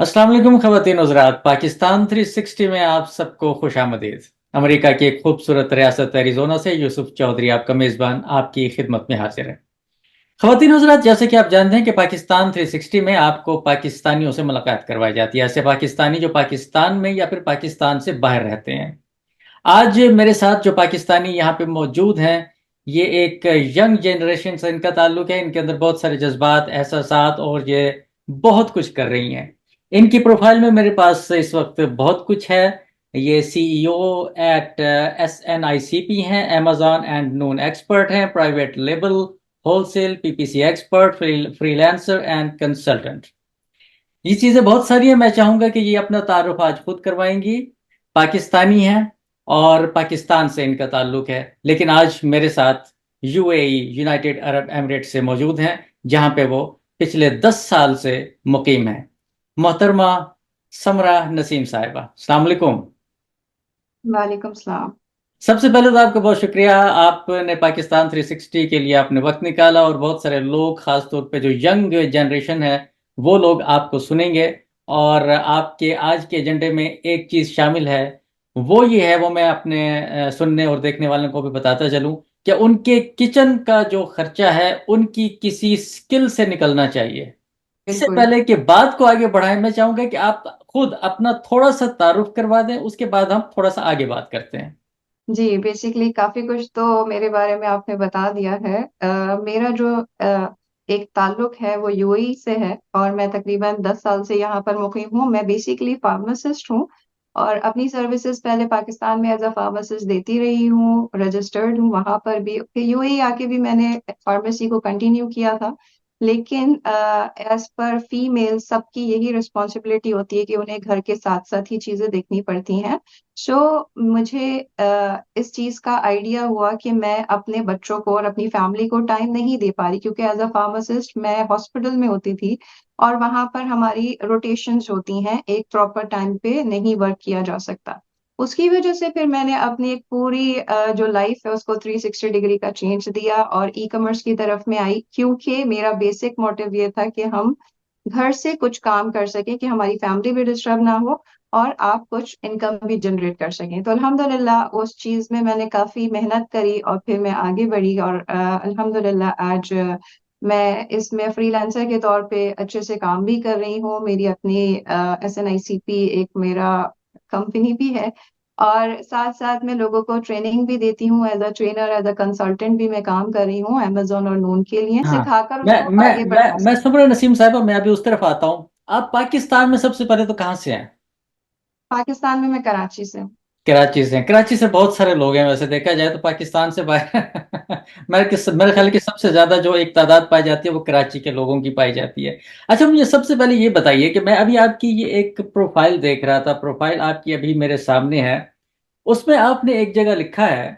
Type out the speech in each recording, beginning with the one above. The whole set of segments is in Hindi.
अस्सलाम वालेकुम ख़वातीन हज़रात। पाकिस्तान 360 में आप सबको खुशामदीद। अमेरिका की एक खूबसूरत रियासत एरिज़ोना से यूसुफ चौधरी आपका मेज़बान आपकी खिदमत में हाजिर है। ख़वातीन हज़रात, जैसे कि आप जानते हैं कि पाकिस्तान 360 में आपको पाकिस्तानियों से मुलाकात करवाई जाती है, ऐसे पाकिस्तानी जो पाकिस्तान में या फिर पाकिस्तान से बाहर रहते हैं। आज मेरे साथ जो पाकिस्तानी यहाँ पे मौजूद हैं, ये एक यंग जनरेशन से इनका ताल्लुक है। इनके अंदर बहुत सारे जज्बात, एहसासात और ये बहुत कुछ कर रही हैं। इनकी प्रोफाइल में मेरे पास इस वक्त बहुत कुछ है। ये सीईओ एट SNICP हैं, अमेजॉन एंड नून एक्सपर्ट हैं, private label wholesale PPC expert, freelancer and consultant. ये चीज़ें बहुत सारी हैं। मैं चाहूँगा कि ये अपना तारुफ आज खुद करवाएंगी। पाकिस्तानी हैं और पाकिस्तान से इनका ताल्लुक है, लेकिन आज मेरे साथ UAE, यूनाइटेड अरब एमिरेट से मौजूद हैं, जहाँ पे वो पिछले 10 साल से मुकीम हैं। मोहतरमा समरा नसीम साहिबा, अस्सलाम वालेकुम। वालेकुम सलाम। सबसे पहले तो आपका बहुत शुक्रिया, आपने पाकिस्तान 360 के लिए आपने वक्त निकाला। और बहुत सारे लोग, खास तौर पे जो यंग जनरेशन है, वो लोग आपको सुनेंगे। और आपके आज के एजेंडे में एक चीज़ शामिल है, वो ये है, वो मैं अपने सुनने और देखने वालों को भी बताता चलूं कि उनके किचन का जो खर्चा है, उनकी किसी स्किल से निकलना चाहिए। इससे बिल्कुल। पहले कि बात को आगे बढ़ाएं, मैं चाहूंगा कि आप खुद अपना थोड़ा सा तारुफ करवा दें, उसके बाद हम थोड़ा सा आगे बात करते हैं। जी, बेसिकली काफी कुछ तो मेरे बारे में आपने बता दिया है। मेरा जो एक ताल्लुक है वो यूएई से है और मैं तकरीबन 10 साल से यहाँ पर मुकीम हूँ। मैं बेसिकली फार्मासिस्ट हूँ और अपनी सर्विसेज पहले पाकिस्तान में एज अ फार्मासिस्ट देती रही हूँ, रजिस्टर्ड हूँ वहां पर भी। फिर यूएई आके भी मैंने फार्मेसी को कंटिन्यू किया था। लेकिन एज पर फीमेल सबकी यही रिस्पॉन्सिबिलिटी होती है कि उन्हें घर के साथ साथ ही चीजें देखनी पड़ती हैं। सो मुझे इस चीज का आइडिया हुआ कि मैं अपने बच्चों को और अपनी फैमिली को टाइम नहीं दे पा रही, क्योंकि एज अ फार्मासिस्ट मैं हॉस्पिटल में होती थी और वहां पर हमारी रोटेशंस होती हैं, एक प्रॉपर टाइम पे नहीं वर्क किया जा सकता। उसकी वजह से फिर मैंने अपनी एक पूरी जो लाइफ है उसको 360 डिग्री का चेंज दिया और ई कॉमर्स की तरफ में आई, क्योंकि मेरा बेसिक मोटिव ये था कि हम घर से कुछ काम कर सकें, कि हमारी फैमिली भी डिस्टर्ब ना हो और आप कुछ इनकम भी जनरेट कर सकें। तो अल्हम्दुलिल्लाह उस चीज में मैंने काफी मेहनत करी और फिर मैं आगे बढ़ी और अल्हम्दुलिल्लाह आज मैं इसमें फ्रीलांसर के तौर पे अच्छे से काम भी कर रही हूँ। मेरी अपनी SNICP एक मेरा कंपनी भी है और साथ साथ मैं लोगों को ट्रेनिंग भी देती हूँ। As a trainer, as a consultant भी मैं काम कर रही हूँ अमेजोन और नून के लिए, हाँ, सिखाकर मैं उनको मैं आगे मैं बढ़ा मैं सकूं। सुब्रा नसीम साहिबा, मैं अभी उस तरफ आता हूँ। आप पाकिस्तान में सबसे पहले तो कहाँ से हैं? पाकिस्तान में मैं कराची से हूँ। कराची से हैं। कराची से बहुत सारे लोग हैं, वैसे देखा जाए तो पाकिस्तान से बाहर मेरे ख्याल की सबसे ज्यादा जो एक तादाद पाई जाती है, वो कराची के लोगों की पाई जाती है। अच्छा, मुझे सबसे पहले ये बताइए कि मैं अभी आपकी ये एक प्रोफाइल देख रहा था, प्रोफाइल आपकी अभी मेरे सामने है। उसमें आपने एक जगह लिखा है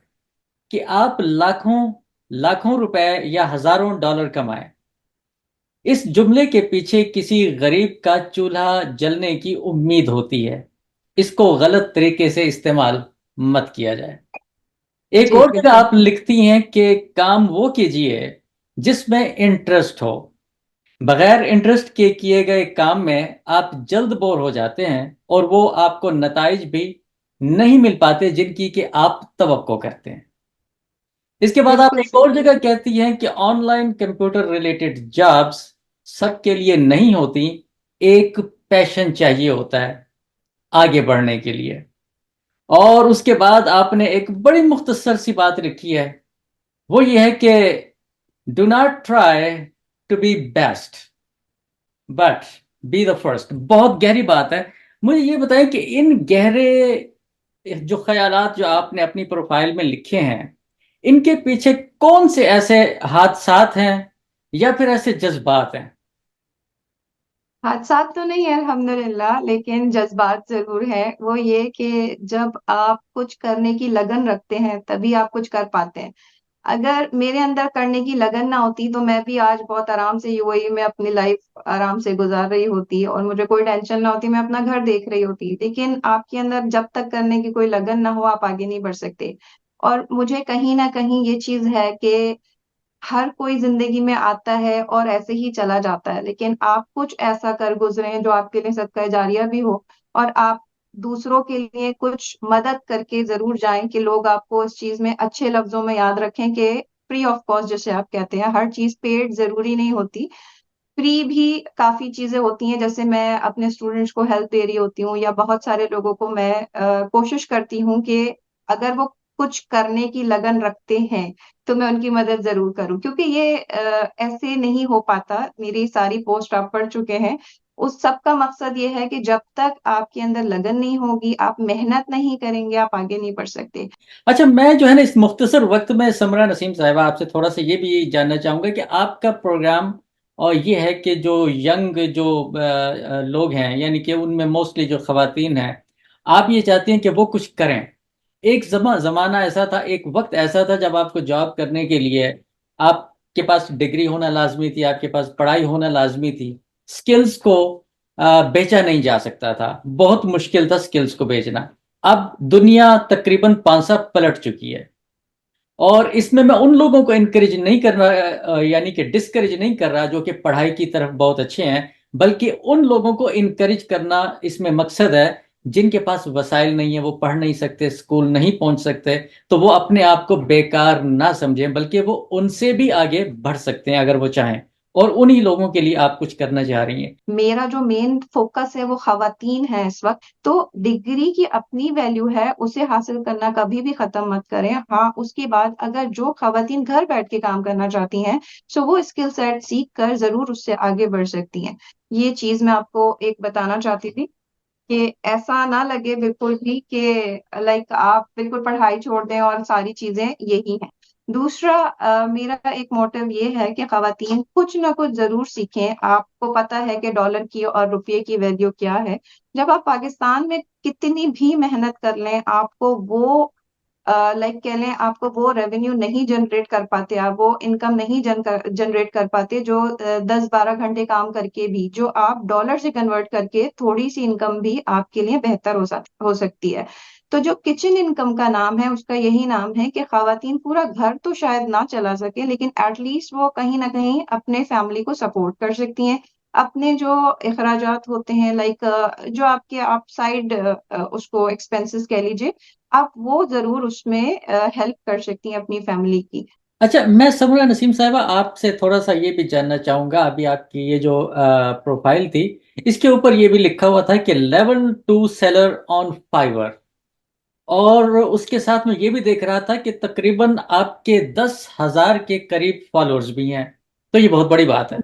कि आप लाखों लाखों रुपए या हजारों डॉलर कमाएं। इस जुमले के पीछे किसी गरीब का चूल्हा जलने की उम्मीद होती है। इसको गलत तरीके से इस्तेमाल मत किया जाए। एक जी और जगह बिल्कुल। आप लिखती हैं कि काम वो कीजिए जिसमें इंटरेस्ट हो। बगैर इंटरेस्ट के किए गए काम में आप जल्द बोर हो जाते हैं और वो आपको नताइज भी नहीं मिल पाते जिनकी कि आप तवक्को करते हैं। इसके बाद आप बिल्कुल एक और सही। जगह कहती हैं कि ऑनलाइन कंप्यूटर रिलेटेड जॉब्स सबके लिए नहीं होती। एक पैशन चाहिए होता है आगे बढ़ने के लिए। और उसके बाद आपने एक बड़ी मुख्तसर सी बात लिखी है, वो ये है कि do not try to be best, but be the first. बहुत गहरी बात है। मुझे ये बताएं कि इन गहरे जो ख्यालात जो आपने अपनी प्रोफाइल में लिखे हैं, इनके पीछे कौन से ऐसे हादसात हैं या फिर ऐसे जज्बात हैं? हादसात तो नहीं है अल्हम्दुलिल्लाह, लेकिन जज्बात जरूर है। वो ये कि जब आप कुछ करने की लगन रखते हैं तभी आप कुछ कर पाते हैं। अगर मेरे अंदर करने की लगन ना होती तो मैं भी आज बहुत आराम से यूएई में अपनी लाइफ आराम से गुजार रही होती और मुझे कोई टेंशन ना होती, मैं अपना घर देख रही होती। लेकिन आपके अंदर जब तक करने की कोई लगन ना हो आप आगे नहीं बढ़ सकते। और मुझे कहीं ना कहीं ये चीज है कि हर कोई जिंदगी में आता है और ऐसे ही चला जाता है, लेकिन आप कुछ ऐसा कर गुजरे हैं जो आपके लिए सदका जारिया भी हो, और आप दूसरों के लिए कुछ मदद करके जरूर जाएं कि लोग आपको इस चीज में अच्छे लफ्जों में याद रखें कि फ्री ऑफ कॉस्ट, जैसे आप कहते हैं, हर चीज पेड जरूरी नहीं होती। फ्री भी काफी चीजें होती हैं, जैसे मैं अपने स्टूडेंट्स को हेल्प दे रही होती हूँ, या बहुत सारे लोगों को मैं कोशिश करती हूँ कि अगर वो कुछ करने की लगन रखते हैं तो मैं उनकी मदद जरूर करूं, क्योंकि ये ऐसे नहीं हो पाता। मेरी सारी पोस्ट आप पढ़ चुके हैं। उस सब का मकसद ये है कि जब तक आपके अंदर लगन नहीं होगी, आप मेहनत नहीं करेंगे, आप आगे नहीं बढ़ सकते। अच्छा, मैं जो है ना इस मुख्तसर वक्त में समरा नसीम साहिबा आपसे थोड़ा सा ये भी जानना चाहूंगा कि आपका प्रोग्राम और ये है कि जो यंग जो लोग हैं, यानी कि उनमें मोस्टली जो खवातीन हैं, आप ये चाहते हैं कि वो कुछ करें। एक जमाना ऐसा था, एक वक्त ऐसा था जब आपको जॉब करने के लिए आपके पास डिग्री होना लाजमी थी, आपके पास पढ़ाई होना लाजमी थी। स्किल्स को बेचा नहीं जा सकता था, बहुत मुश्किल था स्किल्स को बेचना। अब दुनिया तकरीबन 5 साल पलट चुकी है, और इसमें मैं उन लोगों को इनकरेज नहीं कर रहा, यानी कि डिस्करेज नहीं कर रहा जो कि पढ़ाई की तरफ बहुत अच्छे हैं, बल्कि उन लोगों को इनकरेज करना इसमें मकसद है जिनके पास वसाइल नहीं है, वो पढ़ नहीं सकते, स्कूल नहीं पहुंच सकते। तो वो अपने आप को बेकार ना समझें, बल्कि वो उनसे भी आगे बढ़ सकते हैं अगर वो चाहें। और उन्हीं लोगों के लिए आप कुछ करना चाह रही हैं। मेरा जो मेन फोकस है वो खवातीन है इस वक्त। तो डिग्री की अपनी वैल्यू है, उसे हासिल करना कभी भी खत्म मत करें। हाँ, उसके बाद अगर जो खवातीन घर बैठ के काम करना चाहती हैं, सो वो स्किल सेट सीख कर जरूर उससे आगे बढ़ सकती हैं। ये चीज मैं आपको एक बताना चाहती थी कि ऐसा ना लगे बिल्कुल भी कि लाइक आप बिल्कुल पढ़ाई छोड़ दें और सारी चीजें यही हैं। दूसरा, मेरा एक मोटिव ये है कि खवातीन कुछ ना कुछ जरूर सीखें। आपको पता है कि डॉलर की और रुपये की वैल्यू क्या है। जब आप पाकिस्तान में कितनी भी मेहनत कर लें, आपको वो लाइक कह लें, आपको वो रेवेन्यू नहीं जनरेट कर पाते, आप वो इनकम नहीं जनरेट कर पाते जो 10-12 घंटे काम करके भी, जो आप डॉलर से कन्वर्ट करके थोड़ी सी इनकम भी आपके लिए बेहतर हो सकती है। तो जो किचन इनकम का नाम है, उसका यही नाम है कि खातन पूरा घर तो शायद ना चला सके, लेकिन एटलीस्ट वो कहीं ना कहीं अपने फैमिली को सपोर्ट कर सकती हैं। अपने जो अखराजात होते हैं, लाइक जो आपके आप साइड उसको एक्सपेंसेस कह लीजिए, आप वो जरूर उसमें हेल्प कर सकती हैं अपनी फैमिली की। अच्छा, मैं समरा नसीम साहिबा आपसे थोड़ा सा ये भी जानना चाहूंगा। अभी आपकी ये जो प्रोफाइल थी, इसके ऊपर ये भी लिखा हुआ था कि लेवल 2 सेलर ऑन फाइवर, और उसके साथ में ये भी देख रहा था कि तकरीबन आपके 10,000 के करीब फॉलोअर्स भी हैं। तो ये बहुत बड़ी बात है।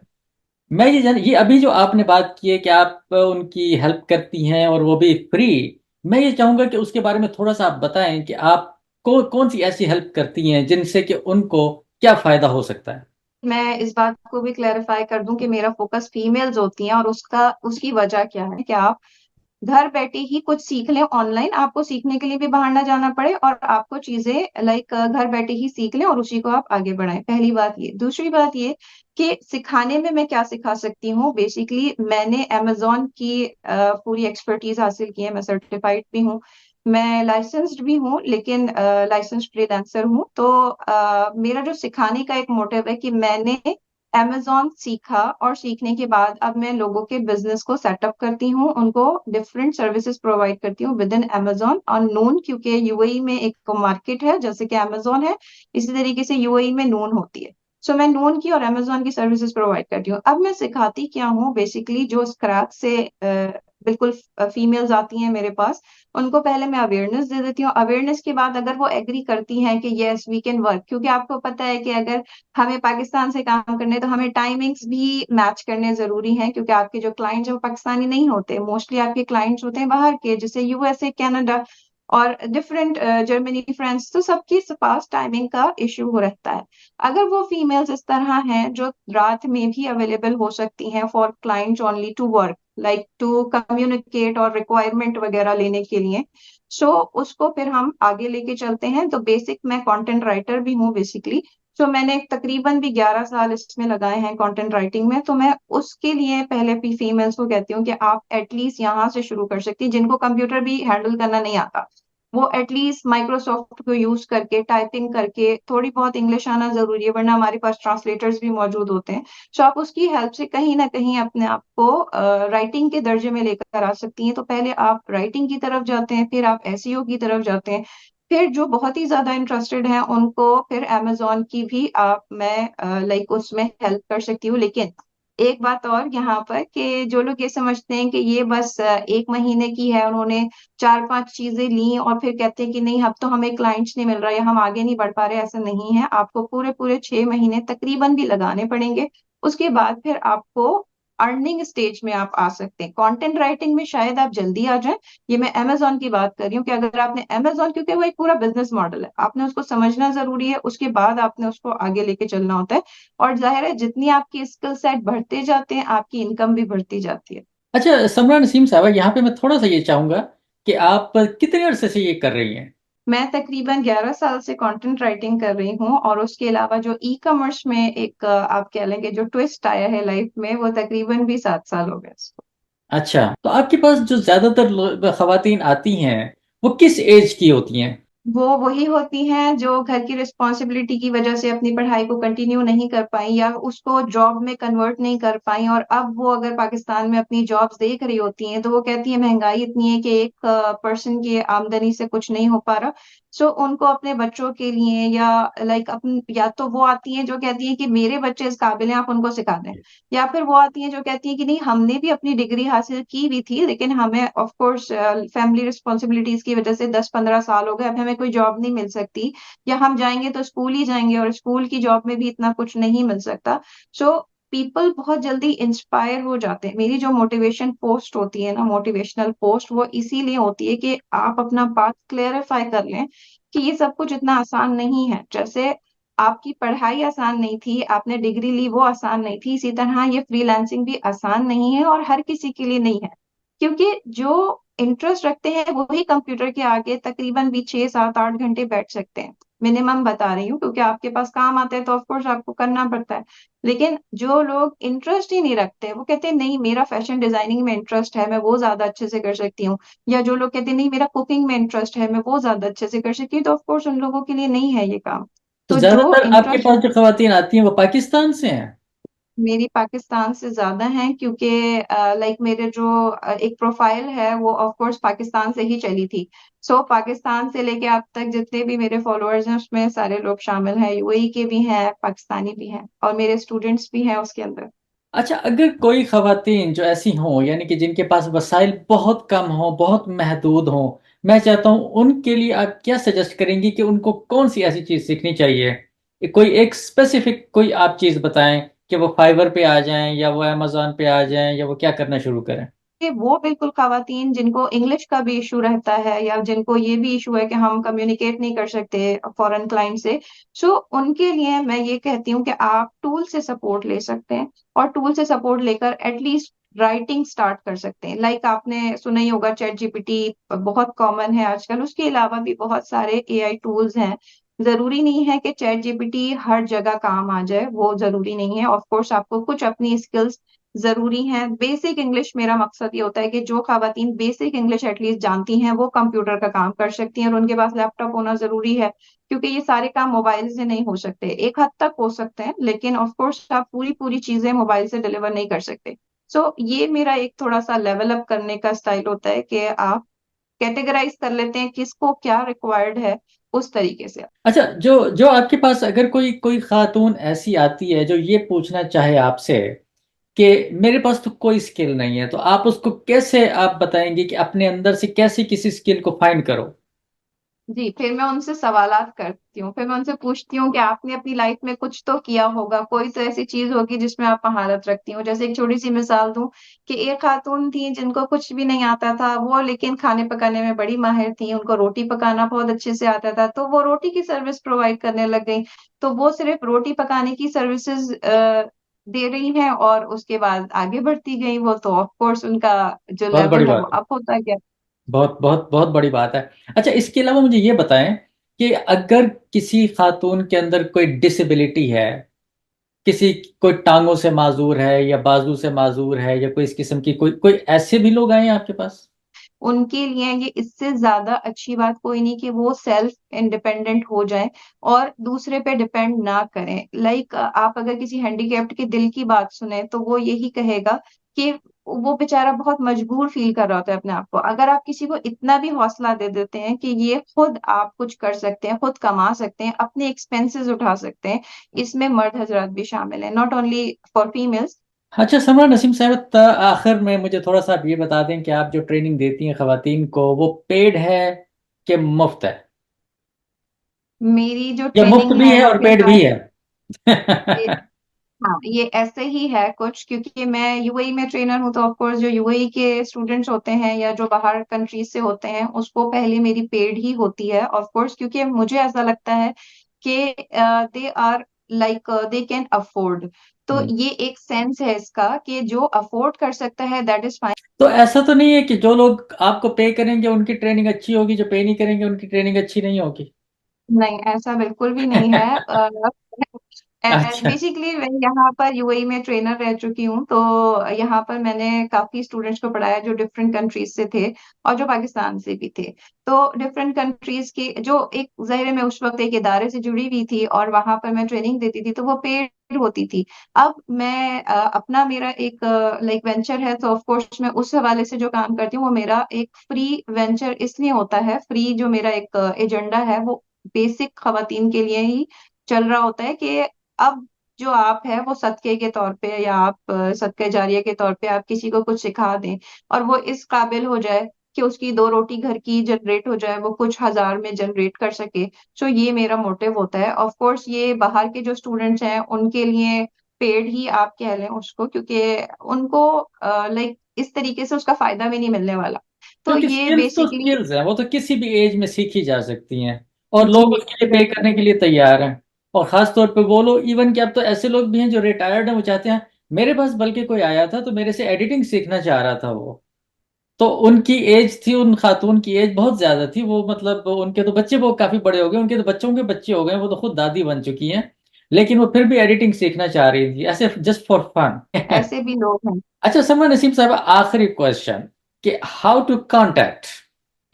मैं ये अभी जो आपने बात की है कि आप उनकी हेल्प करती हैं और वो भी फ्री, मैं ये चाहूंगा कि उसके बारे में थोड़ा सा आप बताएं कि आप कौन सी ऐसी हेल्प करती हैं जिनसे कि उनको क्या फायदा हो सकता है। मैं इस बात को भी क्लैरिफाई कर दूं कि मेरा फोकस फीमेल्स होती हैं, और उसका उसकी वजह क्या है कि आप घर बैठे ही कुछ सीख लें ऑनलाइन, आपको सीखने के लिए भी बाहर ना जाना पड़े, और आपको चीजें लाइक घर बैठे ही सीख लें और उसी को आप आगे बढ़ाएं। पहली बात ये। दूसरी बात ये कि सिखाने में मैं क्या सिखा सकती हूँ। बेसिकली मैंने अमेजोन की पूरी एक्सपर्टीज हासिल की है, मैं सर्टिफाइड भी हूँ, मैं लाइसेंस्ड भी हूँ, लेकिन लाइसेंस्ड फ्रीलांसर हूँ। तो मेरा जो सिखाने का एक मोटिव है कि मैंने अमेजोन सीखा, और सीखने के बाद अब मैं लोगों के बिजनेस को सेटअप करती हूँ, उनको डिफरेंट सर्विसेज प्रोवाइड करती हूँ विद इन अमेजोन और नून, क्योंकि यूएई में एक मार्केट है जैसे कि अमेजोन है, इसी तरीके से यूएई में नून होती है। सो मैं नून की और अमेजोन की सर्विसेज प्रोवाइड करती हूँ। अब मैं सिखाती क्या हूँ, बेसिकली जो स्क्रैच से बिल्कुल फीमेल्स आती हैं मेरे पास, उनको पहले मैं अवेयरनेस दे देती हूँ। अवेयरनेस के बाद अगर वो एग्री करती हैं कि यस वी कैन वर्क, क्योंकि आपको पता है कि अगर हमें पाकिस्तान से काम करने, तो हमें टाइमिंग्स भी मैच करने जरूरी हैं, क्योंकि आपके जो क्लाइंट्स हैं वो पाकिस्तानी नहीं होते, मोस्टली आपके क्लाइंट्स होते हैं बाहर के, जैसे यूएसए, कनाडा और डिफरेंट जर्मनी, फ्रांस। तो सबके पास टाइमिंग का इशू हो रहता है। अगर वो फीमेल्स इस तरह हैं जो रात में भी अवेलेबल हो सकती हैं for clients only to work, like to communicate और रिक्वायरमेंट वगैरह लेने के लिए, सो उसको फिर हम आगे लेके चलते हैं। तो बेसिक मैं कंटेंट राइटर भी हूँ बेसिकली। तो मैंने तकरीबन भी 11 साल इसमें लगाए हैं कंटेंट राइटिंग में। तो मैं उसके लिए पहले भी फीमेल्स को कहती हूँ कि आप एटलीस्ट यहाँ से शुरू कर सकती हैं, जिनको कंप्यूटर भी हैंडल करना नहीं आता। वो एटलीस्ट माइक्रोसॉफ्ट को यूज करके, टाइपिंग करके, थोड़ी बहुत इंग्लिश आना जरूरी है, वरना हमारे पास ट्रांसलेटर्स भी मौजूद होते हैं। सो आप उसकी हेल्प से कहीं ना कहीं अपने आप को राइटिंग के दर्जे में लेकर आ सकती हैं। तो पहले आप राइटिंग की तरफ जाते हैं, फिर आप एसईओ की तरफ जाते हैं, फिर जो बहुत ही ज्यादा इंटरेस्टेड हैं उनको फिर अमेजोन की भी आप मैं लाइक उसमें हेल्प कर सकती हूँ। लेकिन एक बात और यहाँ पर कि जो लोग ये समझते हैं कि ये बस 1 महीने की है, उन्होंने 4-5 चीजें ली और फिर कहते हैं कि नहीं अब तो हमें क्लाइंट्स नहीं मिल रहा या हम आगे नहीं बढ़ पा रहे, ऐसा नहीं है। आपको पूरे पूरे 6 महीने तकरीबन भी लगाने पड़ेंगे, उसके बाद फिर आपको अर्निंग स्टेज में आप आ सकते हैं। कंटेंट राइटिंग में शायद आप जल्दी आ जाए, ये मैं अमेजोन की बात कर रही हूँ कि अगर आपने अमेजोन, क्योंकि वो एक पूरा बिजनेस मॉडल है, आपने उसको समझना जरूरी है, उसके बाद आपने उसको आगे लेके चलना होता है। और जाहिर है जितनी आपकी स्किल सेट बढ़ते जाते हैं, आपकी इनकम भी बढ़ती जाती है। अच्छा समरा नसीम साहब, यहाँ पे मैं थोड़ा सा ये चाहूंगा कि आप कितने अरसे से ये कर रही हैं? मैं तकरीबन 11 साल से कंटेंट राइटिंग कर रही हूँ, और उसके अलावा जो ई कॉमर्स में एक आप कह लेंगे जो ट्विस्ट आया है लाइफ में, वो तकरीबन भी 7 साल हो गए इसको। अच्छा, तो आपके पास जो ज्यादातर खवातीन आती हैं वो किस एज की होती हैं? वो वही होती हैं जो घर की रिस्पॉन्सिबिलिटी की वजह से अपनी पढ़ाई को कंटिन्यू नहीं कर पाई या उसको जॉब में कन्वर्ट नहीं कर पाई, और अब वो अगर पाकिस्तान में अपनी जॉब्स देख रही होती हैं तो वो कहती है महंगाई इतनी है कि एक पर्सन की आमदनी से कुछ नहीं हो पा रहा। सो उनको अपने बच्चों के लिए या लाइक अपन, या तो वो आती हैं जो कहती हैं कि मेरे बच्चे इस काबिल हैं आप उनको सिखा दें, या फिर वो आती हैं जो कहती हैं कि नहीं हमने भी अपनी डिग्री हासिल की भी थी लेकिन हमें ऑफ कोर्स फैमिली रिस्पॉन्सिबिलिटीज की वजह से 10-15 साल हो गए, अब हमें कोई जॉब नहीं मिल सकती, या हम जाएंगे तो स्कूल ही जाएंगे और स्कूल की जॉब में भी इतना कुछ नहीं मिल सकता। सो पीपल बहुत जल्दी इंस्पायर हो जाते हैं। मेरी जो मोटिवेशन पोस्ट होती है ना, मोटिवेशनल पोस्ट, वो इसीलिए होती है कि आप अपना बात क्लेरिफाई कर लें कि ये सब कुछ इतना आसान नहीं है। जैसे आपकी पढ़ाई आसान नहीं थी, आपने डिग्री ली वो आसान नहीं थी, इसी तरह ये फ्रीलांसिंग भी आसान नहीं है और हर किसी के लिए नहीं है। क्योंकि जो इंटरेस्ट रखते हैं वही कंप्यूटर के आगे तकरीबन भी 6-7-8 घंटे बैठ सकते हैं। मिनिमम बता रही हूँ, क्योंकि आपके पास काम आता है तो ऑफ कोर्स आपको करना पड़ता है। लेकिन जो लोग इंटरेस्ट ही नहीं रखते, वो कहते हैं नहीं मेरा फैशन डिजाइनिंग में इंटरेस्ट है, मैं वो ज्यादा अच्छे से कर सकती हूँ, या जो लोग कहते हैं नहीं मेरा कुकिंग में इंटरेस्ट है, मैं वो ज्यादा अच्छे से कर सकती हूँ, तो ऑफ कोर्स उन लोगों के लिए नहीं है ये काम। तो तो जो ज्यादातर आपके इंटरेस्ट, पास जो खवातीन आती हैं वो पाकिस्तान से हैं? मेरी पाकिस्तान से ज्यादा हैं, क्योंकि लाइक मेरे जो एक प्रोफाइल है वो ऑफ कोर्स पाकिस्तान से ही चली थी। सो पाकिस्तान से लेके अब तक जितने भी मेरे फॉलोअर्स हैं उसमें सारे लोग शामिल हैं, यूएई के भी हैं, पाकिस्तानी भी हैं, और मेरे स्टूडेंट्स भी हैं उसके अंदर। अच्छा, अगर कोई खवातीन जो ऐसी हों, यानी कि जिनके पास वसाइल बहुत कम हो, बहुत महदूद हों, मैं चाहता हूं उनके लिए आप क्या सजेस्ट करेंगी कि उनको कौन सी ऐसी चीज सीखनी चाहिए? कोई एक स्पेसिफिक कोई आप चीज बताएं कि वो फाइवर पे आ जाएं या वो अमेजोन पे आ जाएं या वो क्या करना शुरू करें। कि वो बिल्कुल खवातीन जिनको इंग्लिश का भी इशू रहता है या जिनको ये भी इशू है कि हम कम्युनिकेट नहीं कर सकते फॉरेन क्लाइंट से, सो उनके लिए मैं ये कहती हूँ कि आप टूल से सपोर्ट ले सकते हैं, और टूल से सपोर्ट लेकर एटलीस्ट राइटिंग स्टार्ट कर सकते हैं। लाइक आपने सुना ही होगा चैट जीपीटी बहुत कॉमन है आजकल, उसके अलावा भी बहुत सारे एआई टूल्स हैं। जरूरी नहीं है कि चैट जीपीटी हर जगह काम आ जाए, वो जरूरी नहीं है। ऑफ कोर्स आपको कुछ अपनी स्किल्स जरूरी है। बेसिक इंग्लिश, मेरा मकसद ये होता है कि जो खवातीन बेसिक इंग्लिश एटलीस्ट जानती हैं वो कंप्यूटर का काम कर सकती हैं, और उनके पास लैपटॉप होना जरूरी है, क्योंकि ये सारे काम मोबाइल से नहीं हो सकते। एक हद तक हो सकते हैं लेकिन ऑफ कोर्स आप पूरी पूरी चीजें मोबाइल से डिलीवर नहीं कर सकते। सो ये मेरा एक थोड़ा सा लेवल अप करने का स्टाइल होता है कि आप कैटेगराइज कर लेते हैं किसको क्या रिक्वायर्ड है, उस तरीके से। अच्छा, जो जो आपके पास अगर कोई कोई खातून ऐसी आती है जो ये पूछना चाहे आपसे कि मेरे पास तो कोई स्किल नहीं है, तो आप उसको कैसे आप बताएंगे कि अपने अंदर से कैसे किसी स्किल को फाइंड करो? जी, फिर मैं उनसे सवालात करती हूँ, फिर मैं उनसे पूछती हूँ कि आपने अपनी लाइफ में कुछ तो किया होगा, कोई तो ऐसी चीज होगी जिसमें आप महारत रखती हो। जैसे एक छोटी सी मिसाल दूं कि एक खातून थी जिनको कुछ भी नहीं आता था, वो लेकिन खाने पकाने में बड़ी माहिर थी, उनको रोटी पकाना बहुत अच्छे से आता था, तो वो रोटी की सर्विस प्रोवाइड करने लग गई। तो वो सिर्फ रोटी पकाने की सर्विसेज दे रही हैं और उसके बाद आगे बढ़ती गई वो, तो ऑफ कोर्स उनका जो बहुत बड़ी लेवल है वो बात है। अप होता गया। बहुत बहुत बहुत बड़ी बात है। अच्छा, इसके अलावा मुझे ये बताएं कि अगर किसी खातून के अंदर कोई डिसेबिलिटी है, किसी कोई टांगों से माजूर है या बाजू से माजूर है या कोई इस किस्म की कोई कोई ऐसे भी लोग आए हैं आपके पास? उनके लिए ये इससे ज्यादा अच्छी बात कोई नहीं कि वो सेल्फ इंडिपेंडेंट हो जाए और दूसरे पे डिपेंड ना करें। लाइक आप अगर किसी हैंडीकैप्ड के दिल की बात सुने तो वो यही कहेगा कि वो बेचारा बहुत मजबूर फील कर रहा होता है अपने आप को। अगर आप किसी को इतना भी हौसला दे देते हैं कि ये खुद आप कुछ कर सकते हैं, खुद कमा सकते हैं, अपने एक्सपेंसेस उठा सकते हैं, इसमें मर्द हजरात भी शामिल हैं, नॉट ओनली फॉर फीमेल्स। अच्छा समरा नसीम साहब, आखिर में मुझे थोड़ा सा आप ये बता दें कि आप जो ट्रेनिंग देती हैं खवातीन को, वो पेड है कि मुफ्त है, मेरी जो या मुफ्त ट्रेनिंग भी है है वो और अपने पेड भी है? हाँ, ये ऐसे ही है कुछ, क्योंकि मैं यूएई में ट्रेनर हूँ, तो ऑफ कोर्स जो यूएई के स्टूडेंट्स होते हैं या जो बाहर कंट्रीज से होते हैं उसको पहले मेरी पेड ही होती है ऑफ कोर्स, क्योंकि मुझे ऐसा लगता है कि they are like they can afford. तो ये एक सेंस है इसका कि जो अफोर्ड कर सकता है दैट इज फाइन। तो ऐसा तो नहीं है कि जो लोग आपको पे करेंगे उनकी ट्रेनिंग अच्छी होगी, जो पे नहीं करेंगे उनकी ट्रेनिंग अच्छी नहीं होगी? नहीं, ऐसा बिल्कुल भी नहीं है। अच्छा। बेसिकली मैं यहाँ पर यूएई में ट्रेनर रह चुकी हूँ, तो यहाँ पर मैंने काफी स्टूडेंट्स को पढ़ाया जो डिफरेंट कंट्रीज से थे और जो पाकिस्तान से भी थे। तो डिफरेंट कंट्रीज की जो एक ज़ाहिर में उस वक्त एक इदारे से जुड़ी हुई थी और वहां पर मैं ट्रेनिंग देती थी, तो वो पेड होती थी। अब मैं अपना मेरा एक लाइक वेंचर है, तो ऑफ कोर्स मैं उस हवाले से जो काम करती हूँ वो मेरा एक फ्री वेंचर इसलिए होता है। फ्री जो मेरा एक एजेंडा है वो बेसिक खवातीन के लिए ही चल रहा होता है कि अब जो आप है वो सदके के तौर पे या आप सदके जारिया के तौर पे आप किसी को कुछ सिखा दें और वो इस काबिल हो जाए कि उसकी दो रोटी घर की जनरेट हो जाए, वो कुछ हजार में जनरेट कर सके। तो ये मेरा मोटिव होता है। ऑफ कोर्स ये बाहर के जो स्टूडेंट्स हैं उनके लिए पेड ही आप कह लें उसको, क्योंकि उनको लाइक इस तरीके से उसका फायदा भी नहीं मिलने वाला। तो क्योंकि ये स्किल्स तो बेसिकली स्किल्स हैं, वो तो किसी भी एज में सीखी जा सकती हैं, और लोग उसके लिए पे करने के लिए तैयार हैं। और खास तौर पे वो लोग, इवन कि अब तो ऐसे लोग भी हैं जो रिटायर्ड हैं, वो चाहते हैं। मेरे पास बल्कि कोई आया था तो मेरे से एडिटिंग सीखना चाह रहा था वो। तो उनकी एज थी, उन खातून की एज बहुत ज्यादा थी, वो मतलब उनके तो बच्चे वो काफी बड़े हो गए, उनके तो बच्चों के बच्चे हो गए, वो तो खुद दादी बन चुकी हैं। लेकिन वो फिर भी एडिटिंग सीखना चाह रही थी, ऐसे जस्ट फॉर फन। ऐसे भी लोग हैं। अच्छा समा नसीम साहब, आखिरी क्वेश्चन, कि हाउ टू कांटेक्ट,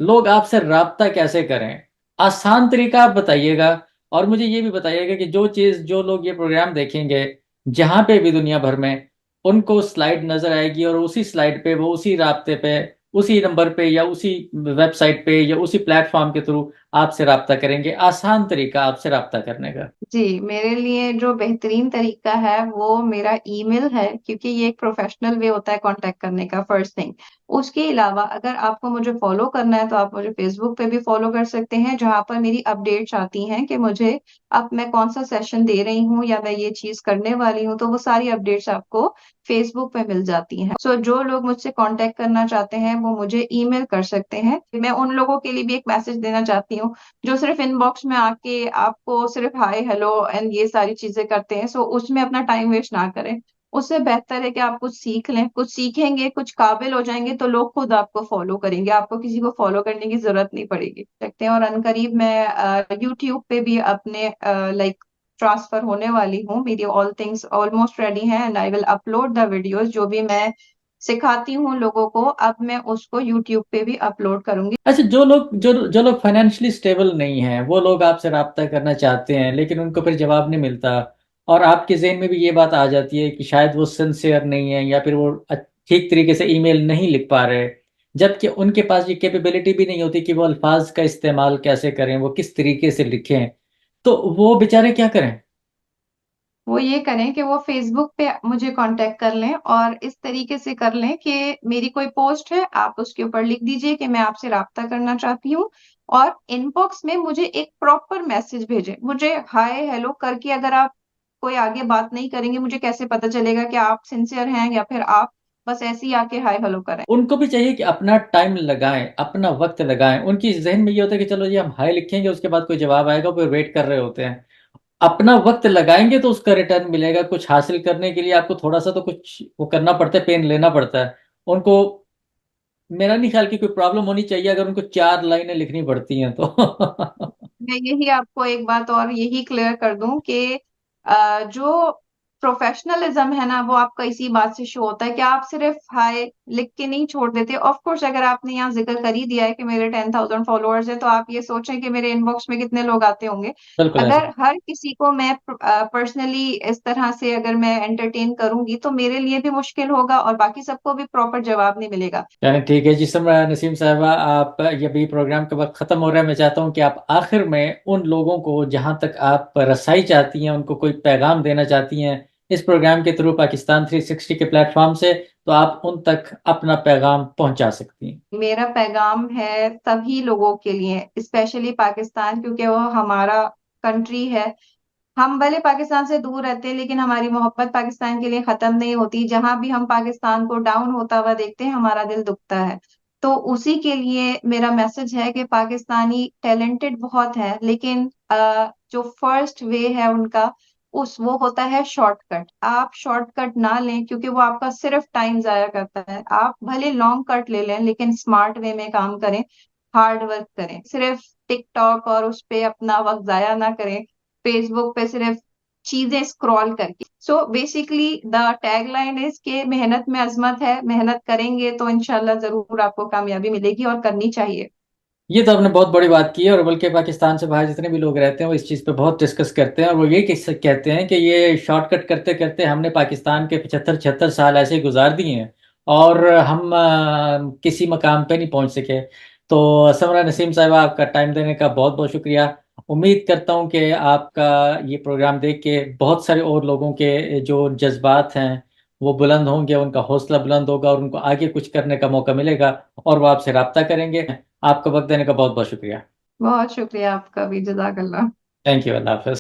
लोग आपसे राब्ता कैसे करें? आसान तरीका आप बताइएगा। और मुझे ये भी बताइएगा कि जो चीज, जो लोग ये प्रोग्राम देखेंगे जहां पे भी दुनिया भर में, उनको स्लाइड नजर आएगी और उसी स्लाइड पे वो उसी राब्ते पे, उसी नंबर पे या उसी वेबसाइट पे या उसी प्लेटफॉर्म के थ्रू आपसे राब्ता करेंगे। आसान तरीका आपसे राब्ता करने का। जी, मेरे लिए जो बेहतरीन तरीका है वो मेरा ईमेल है, क्योंकि ये एक प्रोफेशनल वे होता है कांटेक्ट करने का, फर्स्ट थिंग। उसके अलावा अगर आपको मुझे फॉलो करना है तो आप मुझे फेसबुक पे भी फॉलो कर सकते हैं, जहां पर मेरी अपडेट्स आती हैं कि मुझे अब मैं कौन सा सेशन दे रही हूँ या मैं ये चीज करने वाली हूँ, तो वो सारी अपडेट्स आपको फेसबुक पे मिल जाती हैं। सो जो लोग मुझसे कांटेक्ट करना चाहते हैं वो मुझे ईमेल कर सकते हैं। मैं उन लोगों के लिए भी एक मैसेज देना चाहती हूँ जो सिर्फ इनबॉक्स में आके आपको सिर्फ हाय हेलो एंड ये सारी चीजें करते हैं। सो उसमें अपना टाइम वेस्ट ना करें। उससे बेहतर है कि आप कुछ सीख लें, कुछ सीखेंगे, कुछ काबिल हो जाएंगे तो लोग खुद आपको फॉलो करेंगे, आपको किसी को फॉलो करने की जरूरत नहीं पड़ेगी। सकते हैं। और अनकरीब मैं यूट्यूब पे भी अपने लाइक ट्रांसफर होने वाली हूँ। मेरी ऑल थिंग्स ऑलमोस्ट रेडी हैं and I will upload the videos. जो भी मैं सिखाती हूँ लोगों को अब मैं उसको यूट्यूब पे भी अपलोड करूंगी। अच्छा, जो लोग फाइनेंशियली स्टेबल नहीं हैं, वो लोग आपसे राब्ता करना चाहते हैं लेकिन उनको फिर जवाब नहीं मिलता, और आपके जहन में भी ये बात आ जाती है कि शायद वो सिंसियर नहीं है या फिर वो ठीक तरीके से ईमेल नहीं लिख पा रहे, जबकि उनके पास ये कैपेबिलिटी भी नहीं होती कि वो अल्फाज का इस्तेमाल कैसे करें, वो किस तरीके से लिखें, तो वो बेचारे क्या करें? वो ये करें कि वो फेसबुक पे मुझे कांटेक्ट कर लें और इस तरीके से कर लें कि मेरी कोई पोस्ट है आप उसके ऊपर लिख दीजिए कि मैं आपसे राब्ता करना चाहती हूँ, और इनबॉक्स में मुझे एक प्रॉपर मैसेज भेजें। मुझे हाय हेलो करके अगर आप कोई आगे बात नहीं करेंगे, मुझे कैसे पता चलेगा कि आप सिंसियर हैं या फिर आप बस ऐसे ही आके हाय हेलो करें। उनको भी चाहिए कि अपना टाइम लगाएं, अपना वक्त लगाएं। उनकी जहन में ये होता है कि चलो जी हम हाय लिखेंगे, उसके बाद कोई जवाब आएगा, फिर वेट कर रहे होते हैं। अपना वक्त लगाएंगे तो उसका रिटर्न मिलेगा। कुछ हासिल करने के लिए आपको थोड़ा सा तो कुछ वो करना पड़ता है, पेन लेना पड़ता है उनको। मेरा नहीं ख्याल कि कोई प्रॉब्लम होनी चाहिए अगर उनको 4 लाइनें लिखनी पड़ती हैं तो। मैं यही आपको एक बात और यही क्लियर कर दूं कि जो प्रोफेशनलिज्म है ना वो आपका इसी बात से शो होता है कि आप सिर्फ हाय लिख के नहीं छोड़ देते। ऑफ कोर्स अगर आपने यहाँ जिक्र कर ही दिया है कि मेरे 10,000 फॉलोअर्स हैं, तो आप ये सोचें कि मेरे इनबॉक्स में कितने लोग आते होंगे। बिल्कुल ऐसा। अगर हर किसी को मैं पर्सनली इस तरह से अगर मैं एंटरटेन करूंगी तो मेरे लिए भी मुश्किल होगा और बाकी सबको भी प्रॉपर जवाब नहीं मिलेगा। यानी ठीक है जी, समरा नसीम साहबा, आप ये भी प्रोग्राम का वक्त खत्म हो रहा है, मैं चाहता हूँ कि आप आखिर में उन लोगों को जहां तक आप रसाई चाहती हैं, उनको कोई पैगाम देना चाहती हैं इस प्रोग्राम के थ्रू पाकिस्तान 360 के प्लेटफॉर्म से, तो आप उन तक अपना पैगाम पहुंचा सकती हैं। मेरा पैगाम है सभी लोगों के लिए, स्पेशली पाकिस्तान, क्योंकि वो हमारा कंट्री है। हम भले पाकिस्तान से दूर रहते हैं लेकिन हमारी मोहब्बत पाकिस्तान के लिए खत्म नहीं होती। जहां भी हम पाकिस्तान को डाउन होता हुआ देखते हैं हमारा दिल दुखता है। तो उसी के लिए मेरा मैसेज है कि पाकिस्तानी टैलेंटेड बहुत है, लेकिन जो फर्स्ट वे है उनका, उस वो होता है शॉर्टकट। आप शॉर्टकट ना लें क्योंकि वो आपका सिर्फ टाइम जाया करता है। आप भले लॉन्ग कट ले लें लेकिन स्मार्ट वे में काम करें, हार्ड वर्क करें। सिर्फ टिकटॉक और उस पे अपना वक्त जाया ना करें, फेसबुक पे सिर्फ चीजें स्क्रॉल करके। So basically the tagline is के मेहनत में अजमत है, मेहनत करेंगे तो इंशाल्लाह जरूर आपको कामयाबी मिलेगी और करनी चाहिए। ये तो आपने बहुत बड़ी बात की है, और बल्कि पाकिस्तान से बाहर जितने भी लोग रहते हैं वो इस चीज़ पे बहुत डिस्कस करते हैं, और वो ये कहते हैं कि ये शॉर्टकट करते करते हमने पाकिस्तान के 75-76 साल ऐसे ही गुजार दिए हैं, और हम किसी मकाम पे नहीं पहुंच सके। तो समरा नसीम साहिबा, आपका टाइम देने का बहुत बहुत शुक्रिया। उम्मीद करता हूं कि आपका ये प्रोग्राम देख के बहुत सारे और लोगों के जो जज्बात हैं वो बुलंद होंगे, उनका हौसला बुलंद होगा, और उनको आगे कुछ करने का मौका मिलेगा, और वो आपसे रब्ता करेंगे। आपका वक्त देने का बहुत बहुत शुक्रिया। बहुत शुक्रिया आपका भी, जजाकल्ला। थैंक यू, अल्लाह हाफिज।